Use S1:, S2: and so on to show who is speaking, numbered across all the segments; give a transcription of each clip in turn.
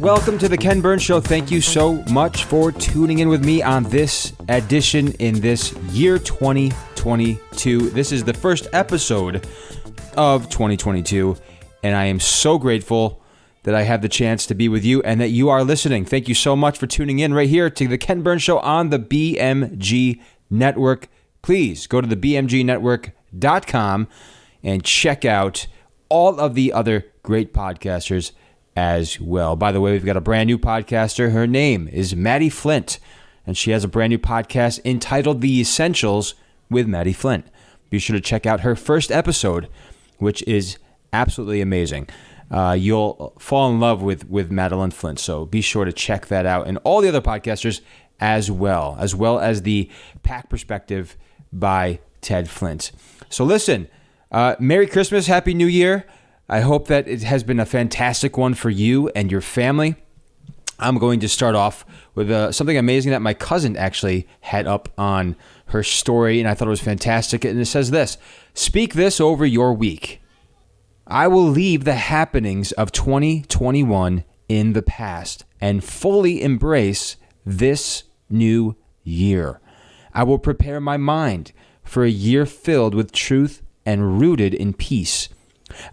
S1: Welcome to the Ken Burns Show. Thank you so much for tuning in with me on this edition in this year 2022. This is the first episode of 2022, and I am so grateful that I have the chance to be with you and that you are listening. Thank you so much for tuning in right here to the Ken Burns Show on the BMG Network. Please go to the bmgnetwork.com and check out all of the other great podcasters as well. By the way, we've got a brand new podcaster. Her name is Maddie Flint, and she has a brand new podcast entitled The Essentials with Maddie Flint. Be sure to check out her first episode, which is absolutely amazing. You'll fall in love with Madeline Flint, so be sure to check that out, and all the other podcasters as well as the Pack Perspective by Ted Flint. So listen, Merry Christmas, Happy New Year. I hope that it has been a fantastic one for you and your family. I'm going to start off with something amazing that my cousin actually had up on her story, and I thought it was fantastic. And it says this: speak this over your week. I will leave the happenings of 2021 in the past and fully embrace this new year. I will prepare my mind for a year filled with truth and rooted in peace.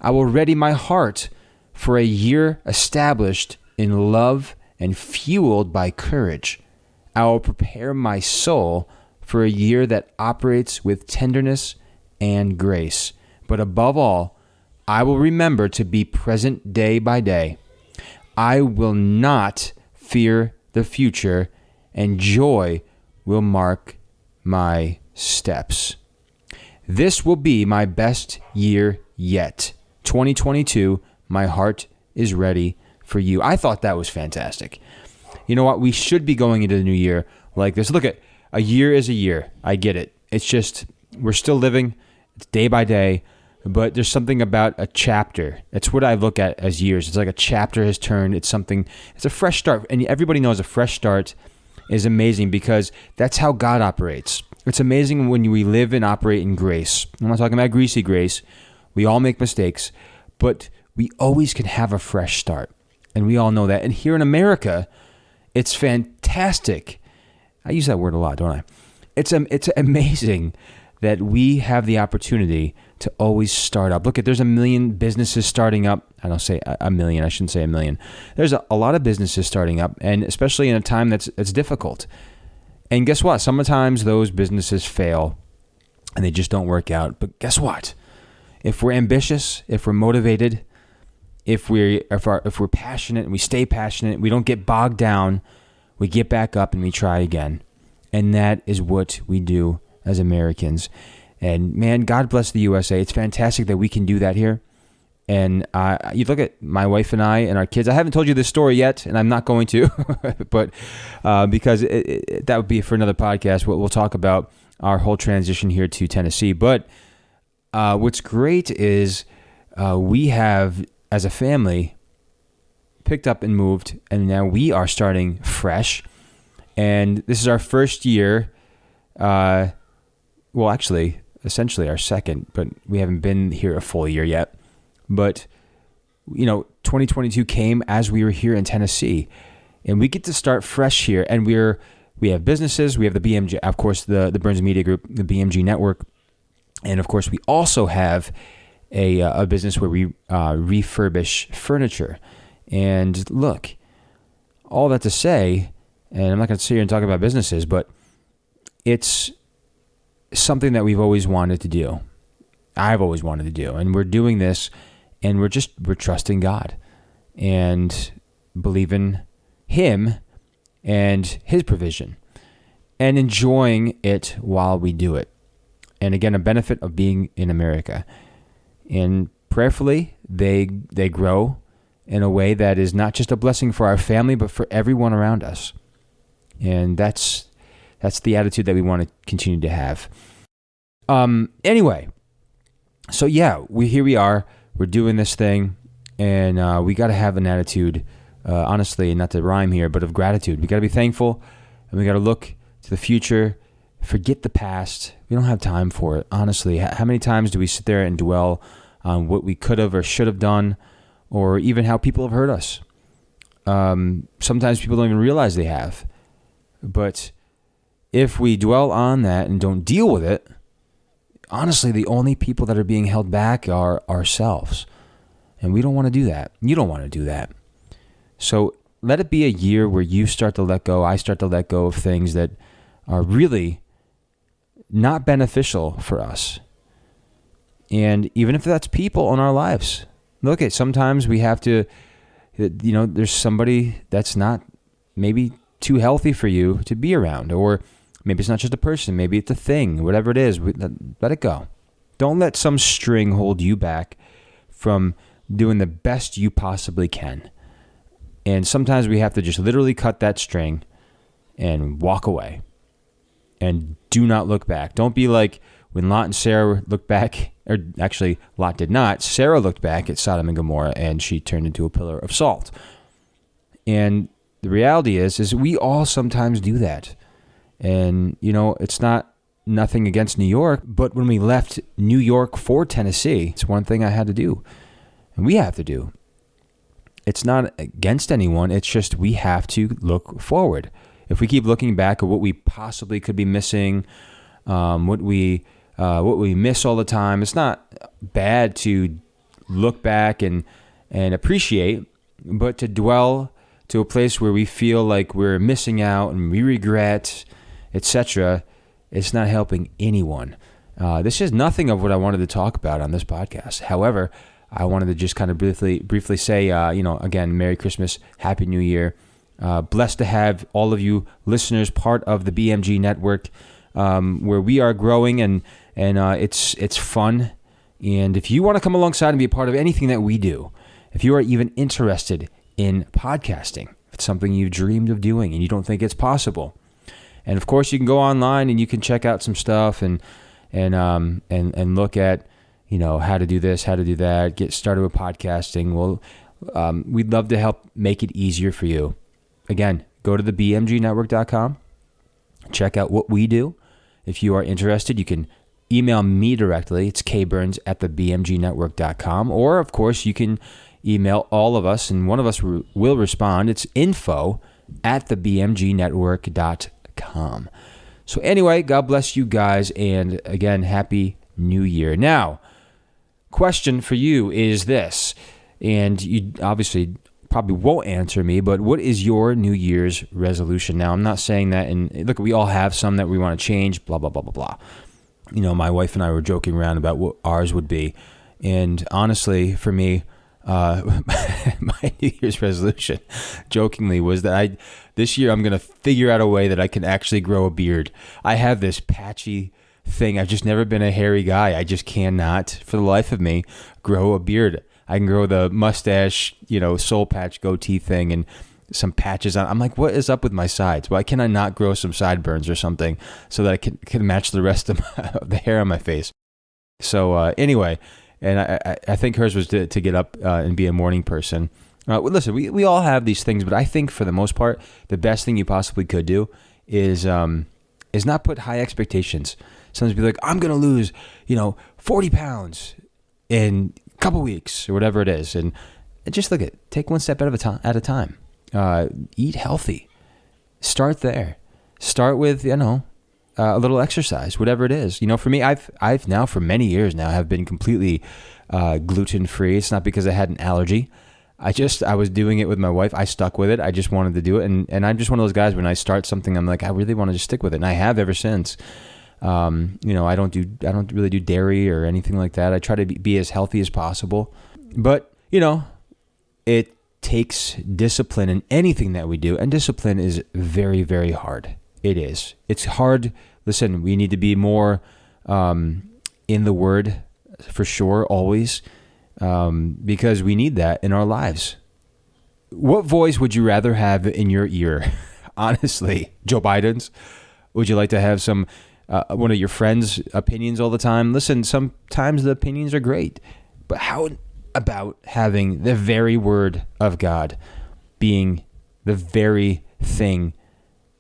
S1: I will ready my heart for a year established in love and fueled by courage. I will prepare my soul for a year that operates with tenderness and grace. But above all, I will remember to be present day by day. I will not fear the future, and joy will mark my steps. This will be my best year yet. 2022, my heart is ready for you. I thought that was fantastic. You know what? We should be going into the new year like this. Look, at a year is a year. I get it. It's just, we're still living. It's day by day. But there's something about a chapter. It's what I look at as years. It's like a chapter has turned. It's a fresh start. And everybody knows a fresh start is amazing because that's how God operates. It's amazing when we live and operate in grace. I'm not talking about greasy grace. We all make mistakes, but we always can have a fresh start. And we all know that. And here in America, it's fantastic. I use that word a lot, don't I? It's amazing that we have the opportunity to always start up. Look, there's a million businesses starting up. I don't say a million. I shouldn't say a million. There's a lot of businesses starting up, and especially in a time that's difficult. And guess what? Sometimes those businesses fail, and they just don't work out. But guess what? If we're ambitious, if we're motivated, if we're passionate and we stay passionate, we don't get bogged down, we get back up and we try again. And that is what we do as Americans. And man, God bless the USA. It's fantastic that we can do that here. And you look at my wife and I and our kids. I haven't told you this story yet, and I'm not going to, but because that would be for another podcast. We'll talk about our whole transition here to Tennessee. But what's great is we have, as a family, picked up and moved, and now we are starting fresh. And this is our first year. Well, actually, essentially our second, but we haven't been here a full year yet. But, 2022 came as we were here in Tennessee, and we get to start fresh here. And we have businesses. We have the BMG, of course, the Burns Media Group, the BMG Network. And of course, we also have a business where we refurbish furniture. And look, all that to say, and I'm not going to sit here and talk about businesses, but it's something that we've always wanted to do. I've always wanted to do. And we're doing this, and we're trusting God and believing Him and His provision and enjoying it while we do it. And again, a benefit of being in America. And prayerfully, they grow in a way that is not just a blessing for our family, but for everyone around us. And that's the attitude that we want to continue to have. Anyway, so yeah, here we are. We're doing this thing, and we got to have an attitude, honestly, not to rhyme here, but of gratitude. We got to be thankful, and we got to look to the future. Forget the past. We don't have time for it, honestly. How many times do we sit there and dwell on what we could have or should have done, or even how people have hurt us? sometimes people don't even realize they have. But if we dwell on that and don't deal with it, honestly, the only people that are being held back are ourselves. And we don't want to do that. You don't want to do that. So let it be a year where you start to let go, I start to let go of things that are really not beneficial for us. And even if that's people in our lives, look at sometimes we have to, there's somebody that's not maybe too healthy for you to be around, or maybe it's not just a person, maybe it's a thing, whatever it is, let it go. Don't let some string hold you back from doing the best you possibly can. And sometimes we have to just literally cut that string and walk away and do not look back. Don't be like when Lot and Sarah looked back, or actually Lot did not. Sarah looked back at Sodom and Gomorrah and she turned into a pillar of salt. And the reality is we all sometimes do that. And, it's nothing against New York, but when we left New York for Tennessee, it's one thing I had to do. And we have to do. It's not against anyone. It's just we have to look forward. If we keep looking back at what we possibly could be missing, what we miss all the time, it's not bad to look back and appreciate, but to dwell to a place where we feel like we're missing out and we regret, etc., it's not helping anyone. This is nothing of what I wanted to talk about on this podcast. However, I wanted to just kind of briefly say, again, Merry Christmas, Happy New Year. Blessed to have all of you listeners part of the BMG network, where we are growing and it's fun. And if you want to come alongside and be a part of anything that we do, if you are even interested in podcasting, if it's something you've dreamed of doing and you don't think it's possible, and of course you can go online and you can check out some stuff and look at how to do this, how to do that, get started with podcasting. Well, we'd love to help make it easier for you. Again, go to the bmgnetwork.com, check out what we do. If you are interested, you can email me directly. It's kburns@thebmgnetwork.com. Or, of course, you can email all of us, and one of us will respond. It's info@thebmgnetwork.com. So anyway, God bless you guys, and again, Happy New Year. Now, question for you is this, and you obviously probably won't answer me, but what is your New Year's resolution? Now, I'm not saying that, and look, we all have some that we want to change, blah, blah, blah, blah, blah. My wife and I were joking around about what ours would be, and honestly, for me, my New Year's resolution, jokingly, was that this year I'm going to figure out a way that I can actually grow a beard. I have this patchy thing. I've just never been a hairy guy. I just cannot, for the life of me, grow a beard. I can grow the mustache, soul patch goatee thing and some patches on. I'm like, what is up with my sides? Why can I not grow some sideburns or something so that I can match the rest of the hair on my face? So anyway, and I think hers was to get up and be a morning person. Listen, we all have these things, but I think for the most part, the best thing you possibly could do is not put high expectations. Sometimes be like, I'm going to lose, 40 pounds in a couple weeks or whatever it is. And just take one step at a time. Eat healthy. Start there. Start with, a little exercise, whatever it is. For me, I've now for many years now have been completely gluten-free. It's not because I had an allergy. I was doing it with my wife. I stuck with it. I just wanted to do it. And I'm just one of those guys, when I start something, I'm like, I really want to just stick with it. And I have ever since. I don't really do dairy or anything like that. I try to be as healthy as possible. But, it takes discipline in anything that we do. And discipline is very, very hard. It is. It's hard. Listen, we need to be more in the Word for sure, always, because we need that in our lives. What voice would you rather have in your ear? Honestly, Joe Biden's? Would you like to have one of your friends' opinions all the time? Listen, sometimes the opinions are great, but how about having the very Word of God being the very thing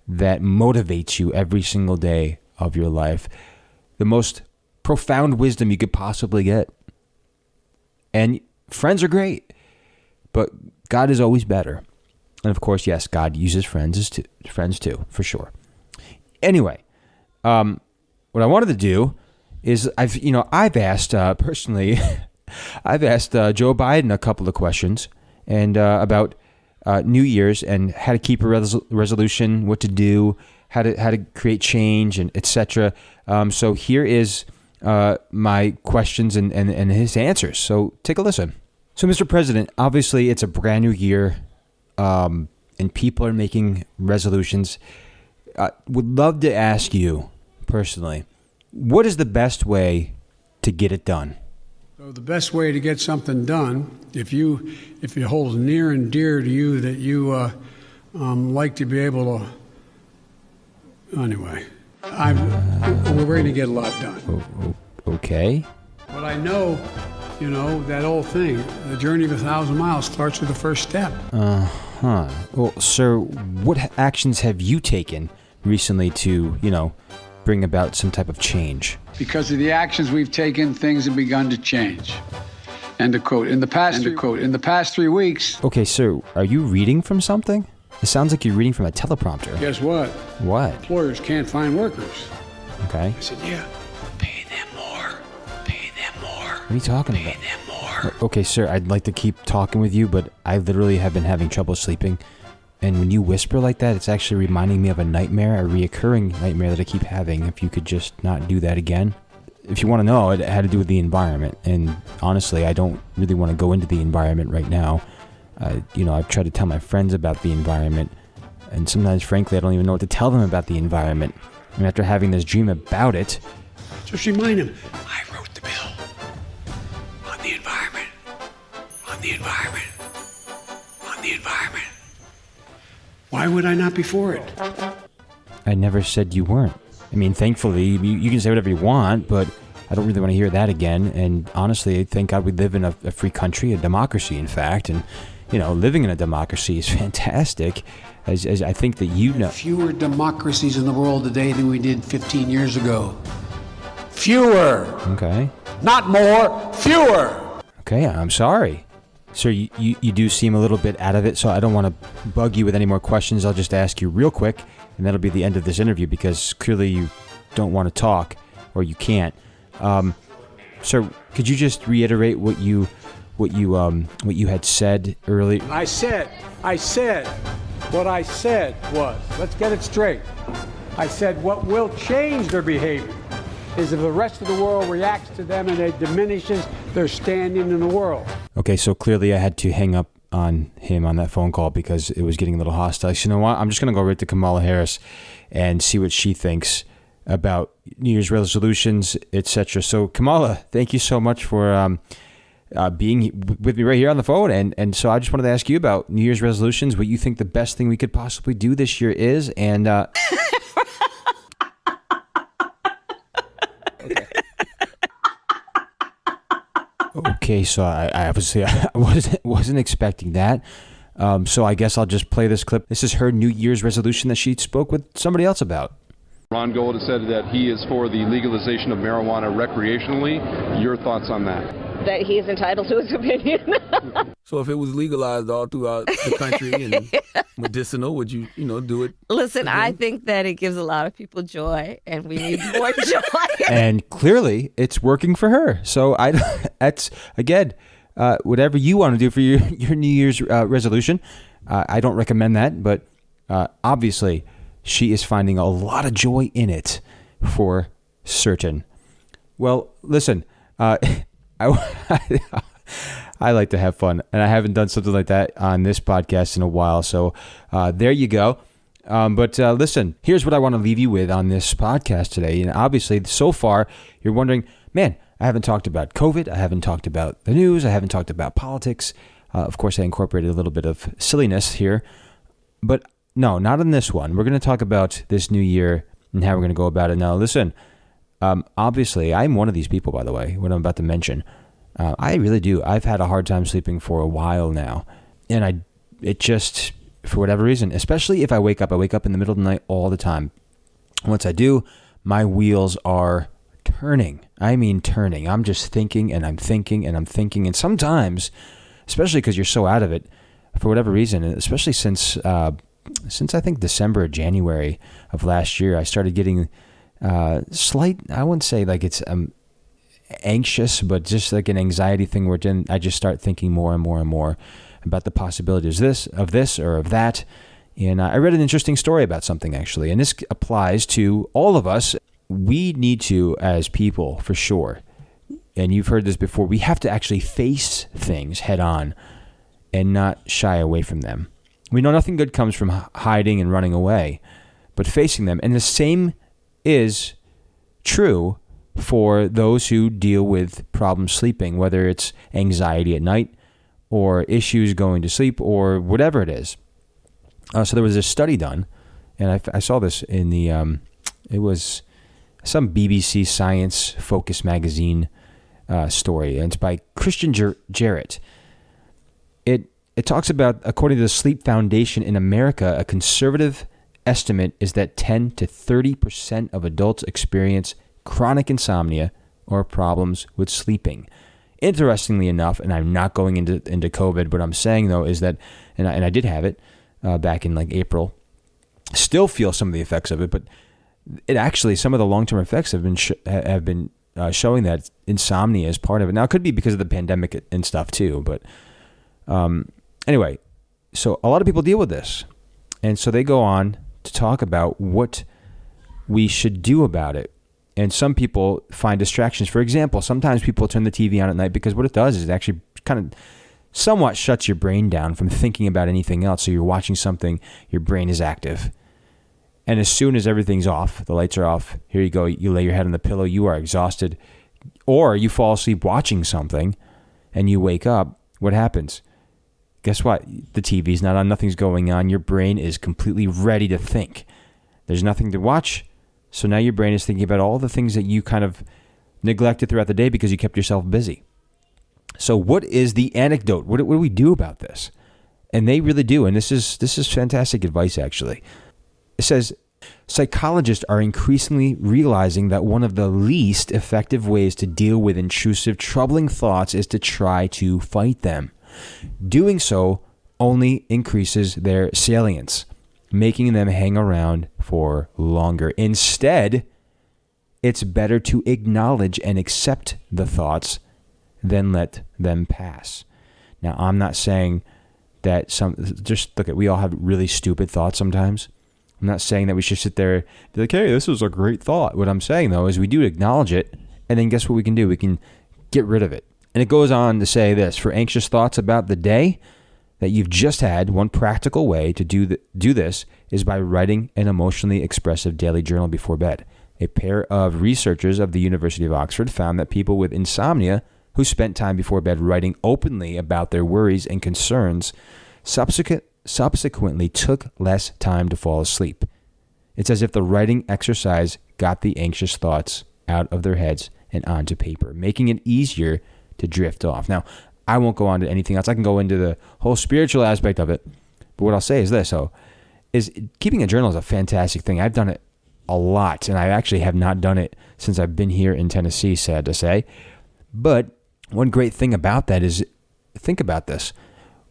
S1: that motivates you every single day of your life? The most profound wisdom you could possibly get. And friends are great, but God is always better. And of course, yes, God uses friends too, for sure. Anyway, what I wanted to do is I've asked personally, I've asked Joe Biden a couple of questions and about New Year's and how to keep a resolution, what to do, how to create change, and etc. So here is my questions and his answers. So take a listen. So, Mr. President, obviously it's a brand new year, and people are making resolutions. Would love to ask you personally, what is the best way to get it done?
S2: So the best way to get something done, if it holds near and dear to you that you like to be able to, anyway, we're going to get a lot done.
S1: Okay.
S2: But I know, that old thing, the journey of 1,000 miles starts with the first step.
S1: Uh-huh. Well, sir, what actions have you taken recently to, bring about some type of change?
S2: Because of the actions we've taken, things have begun to change. End of quote. In the past 3 weeks.
S1: Okay, sir, are you reading from something? It sounds like you're reading from a teleprompter.
S2: Guess what?
S1: What?
S2: Employers can't find workers.
S1: Okay.
S2: I said, yeah, pay them more. Pay them more.
S1: What are you talking about?
S2: Pay them more.
S1: Okay, sir, I'd like to keep talking with you, but I literally have been having trouble sleeping. And when you whisper like that, it's actually reminding me of a nightmare, a reoccurring nightmare that I keep having. If you could just not do that again. If you want to know, it had to do with the environment. And honestly, I don't really want to go into the environment right now. I've tried to tell my friends about the environment. And sometimes, frankly, I don't even know what to tell them about the environment. And after having this dream about it...
S2: Just remind them, I wrote the bill on the environment. On the environment. On the environment. Why would I not be for it?
S1: I never said you weren't. I mean, thankfully, you can say whatever you want, but I don't really want to hear that again. And honestly, I thank God we live in a free country, a democracy, in fact. And, living in a democracy is fantastic, as I think that you know.
S2: Fewer democracies in the world today than we did 15 years ago. Fewer.
S1: Okay.
S2: Not more, fewer.
S1: Okay, I'm sorry. Sir, you do seem a little bit out of it, so I don't want to bug you with any more questions. I'll just ask you real quick, and that'll be the end of this interview because clearly you don't want to talk, or you can't. Sir, could you just reiterate what you had said earlier?
S2: I said what I said was, let's get it straight. I said what will change their behavior is if the rest of the world reacts to them and it diminishes their standing in the world.
S1: Okay, so clearly I had to hang up on him on that phone call because it was getting a little hostile. So you know what? I'm just going to go right to Kamala Harris and see what she thinks about New Year's resolutions, etc. So Kamala, thank you so much for being with me right here on the phone. And so I just wanted to ask you about New Year's resolutions, what you think the best thing we could possibly do this year is, and... Okay, so I obviously I wasn't expecting that. So I guess I'll just play this clip. This is her New Year's resolution that she spoke with somebody else about.
S3: Ron Gold has said that he is for the legalization of marijuana recreationally. Your thoughts on that?
S4: That he is entitled to his opinion.
S5: So if it was legalized all throughout the country and medicinal, would you do it?
S4: Listen,
S5: again?
S4: I think that it gives a lot of people joy, and we need more joy.
S1: And clearly, it's working for her. So that's, again, whatever you want to do for your New Year's resolution. I don't recommend that, but obviously, she is finding a lot of joy in it for certain. Well, listen, I like to have fun, and I haven't done something like that on this podcast in a while. So there you go. But listen, here's what I want to leave you with on this podcast today. And obviously, so far, you're wondering, man, I haven't talked about COVID. I haven't talked about the news. I haven't talked about politics. Of course, I incorporated a little bit of silliness here. But no, not on this one. We're going to talk about this new year and how we're going to go about it. Now, listen, obviously, I'm one of these people, by the way, what I'm about to mention. I really do. I've had a hard time sleeping for a while now. And it just, for whatever reason, especially if I wake up in the middle of the night all the time. Once I do, my wheels are turning. I mean turning. I'm just thinking and I'm thinking and I'm thinking. And sometimes, especially because you're so out of it, for whatever reason, especially since I think December or January of last year, I started getting slight, I wouldn't say like it's anxious, but just like an anxiety thing where then I just start thinking more and more and more about the possibilities of this or of that. And I read an interesting story about something actually, and this applies to all of us. We need to, as people, for sure, and you've heard this before, we have to actually face things head on and not shy away from them. We know nothing good comes from hiding and running away, but facing them. And the same is true for those who deal with problems sleeping, whether it's anxiety at night or issues going to sleep or whatever it is. So there was a study done, and I saw this in the, it was some BBC Science Focus magazine story, and it's by Christian Jarrett. It talks about, according to the Sleep Foundation in America, a conservative estimate is that 10 to 30% of adults experience chronic insomnia or problems with sleeping. Interestingly enough, and I'm not going into COVID, what I'm saying though is that, and I did have it back in like April, still feel some of the effects of it, but it actually, some of the long-term effects have been showing that insomnia is part of it. Now, it could be because of the pandemic and stuff too, but anyway, so a lot of people deal with this. And so they go on to talk about what we should do about it. And some people find distractions. For example, sometimes people turn the TV on at night because what it does is it actually kind of somewhat shuts your brain down from thinking about anything else. So you're watching something, your brain is active. And as soon as everything's off, the lights are off, here you go, you lay your head on the pillow, you are exhausted. Or you fall asleep watching something and you wake up, what happens? Guess what? The TV's not on, nothing's going on. Your brain is completely ready to think. There's nothing to watch. So now your brain is thinking about all the things that you kind of neglected throughout the day because you kept yourself busy. So what is the antidote? What do we do about this? And they really do. And this is fantastic advice, actually. It says, psychologists are increasingly realizing that one of the least effective ways to deal with intrusive, troubling thoughts is to try to fight them. Doing so only increases their salience, making them hang around for longer. Instead, it's better to acknowledge and accept the thoughts than let them pass. Now, I'm not saying that just look at, we all have really stupid thoughts sometimes. I'm not saying that we should sit there and be like, hey, this was a great thought. What I'm saying, though, is we do acknowledge it, and then guess what we can do? We can get rid of it. And it goes on to say this: for anxious thoughts about the day that you've just had, one practical way to do this is by writing an emotionally expressive daily journal before bed. A pair of researchers of the University of Oxford found that people with insomnia who spent time before bed writing openly about their worries and concerns subsequently took less time to fall asleep. It's as if the writing exercise got the anxious thoughts out of their heads and onto paper, making it easier to drift off. Now, I won't go on to anything else. I can go into the whole spiritual aspect of it. But what I'll say is this, is keeping a journal is a fantastic thing. I've done it a lot, and I actually have not done it since I've been here in Tennessee, sad to say. But one great thing about that is, think about this.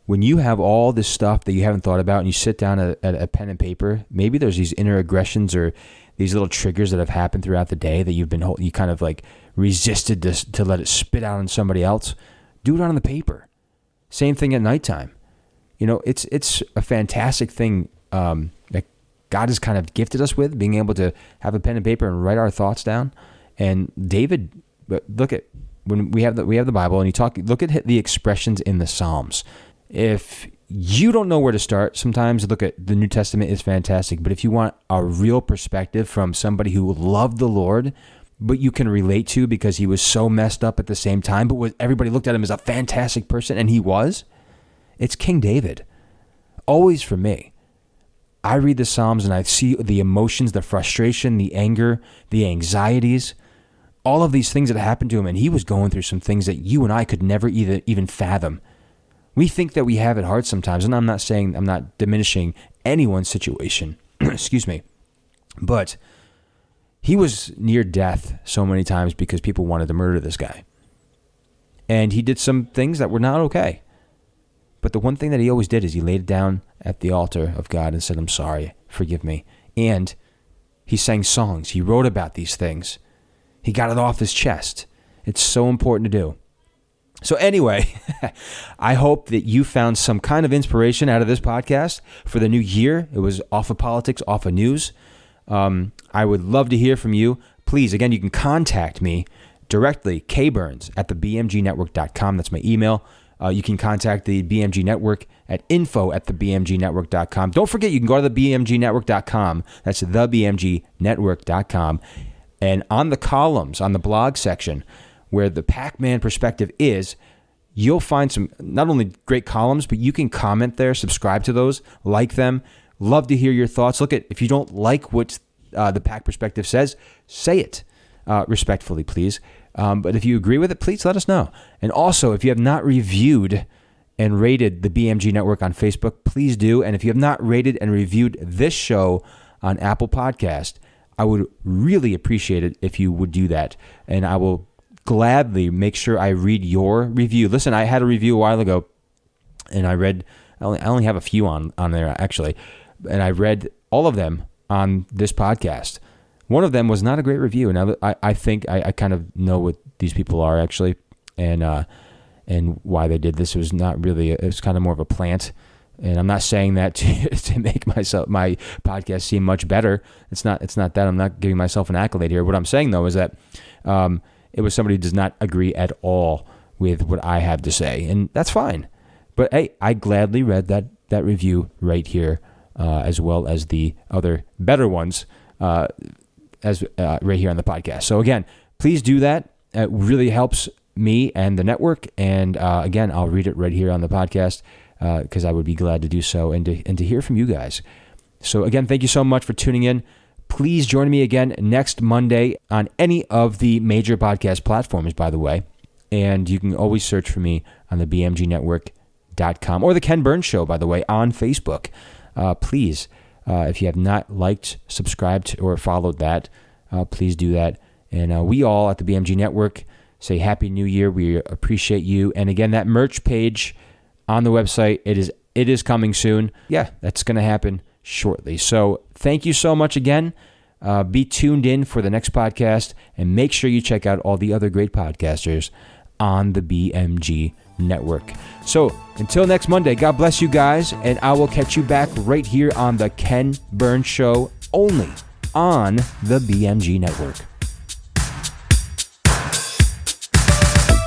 S1: When you have all this stuff that you haven't thought about and you sit down at a pen and paper, maybe there's these inner aggressions or these little triggers that have happened throughout the day that you kind of like resisted to let it spit out on somebody else. Do it on the paper. Same thing at nighttime. You know, it's a fantastic thing that God has kind of gifted us with, being able to have a pen and paper and write our thoughts down. And David, look at when we have the Bible, and look at the expressions in the Psalms. If you don't know where to start, sometimes look at the New Testament is fantastic. But if you want a real perspective from somebody who loved the Lord, but you can relate to because he was so messed up at the same time, but everybody looked at him as a fantastic person, and he was, it's King David. Always for me. I read the Psalms and I see the emotions, the frustration, the anger, the anxieties, all of these things that happened to him, and he was going through some things that you and I could never even fathom. We think that we have it hard sometimes, and I'm not diminishing anyone's situation, excuse me, but he was near death so many times because people wanted to murder this guy. And he did some things that were not okay. But the one thing that he always did is he laid it down at the altar of God and said, I'm sorry, forgive me. And he sang songs. He wrote about these things. He got it off his chest. It's so important to do. So anyway, I hope that you found some kind of inspiration out of this podcast for the new year. It was off of politics, off of news. I would love to hear from you. Please, again, you can contact me directly, kburns@thebmgnetwork.com. That's my email. You can contact the BMG Network at info@thebmgnetwork.com. Don't forget, you can go to thebmgnetwork.com. That's thebmgnetwork.com. And on the columns, on the blog section, where the Pac-Man perspective is, you'll find some not only great columns, but you can comment there, subscribe to those, like them. Love to hear your thoughts. Look, if you don't like what the Pac perspective says, say it respectfully, please. But if you agree with it, please let us know. And also, if you have not reviewed and rated the BMG Network on Facebook, please do. And if you have not rated and reviewed this show on Apple Podcast, I would really appreciate it if you would do that. And I will gladly make sure I read your review. Listen, I had a review a while ago, and I only have a few on there, actually. And I read all of them on this podcast. One of them was not a great review, and I think I kind of know what these people are, actually, and why they did this. It was not really, it was kind of more of a plant. And I'm not saying that to make my podcast seem much better. It's not that. I'm not giving myself an accolade here. What I'm saying, though, is that it was somebody who does not agree at all with what I have to say. And that's fine. But, hey, I gladly read that review right here, as well as the other better ones right here on the podcast. So, again, please do that. It really helps me and the network. And, again, I'll read it right here on the podcast, because I would be glad to do so and to hear from you guys. So again, thank you so much for tuning in. Please join me again next Monday on any of the major podcast platforms, by the way. And you can always search for me on the bmgnetwork.com or the Ken Burns Show, by the way, on Facebook. Please, if you have not liked, subscribed, or followed that, please do that. And we all at the BMG Network say Happy New Year. We appreciate you. And again, that merch page on the website, it is coming soon. Yeah, that's going to happen shortly. So thank you so much again. Be tuned in for the next podcast, and make sure you check out all the other great podcasters on the BMG Network. So until next Monday, God bless you guys, and I will catch you back right here on the Ken Burns Show, only on the BMG Network.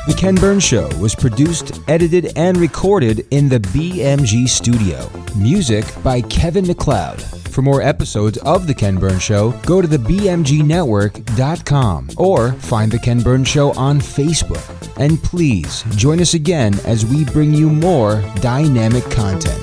S1: The Ken Burns Show was produced, edited, and recorded in the BMG studio. Music by Kevin MacLeod. For more episodes of The Ken Burns Show, go to thebmgnetwork.com or find The Ken Burns Show on Facebook. And please join us again as we bring you more dynamic content.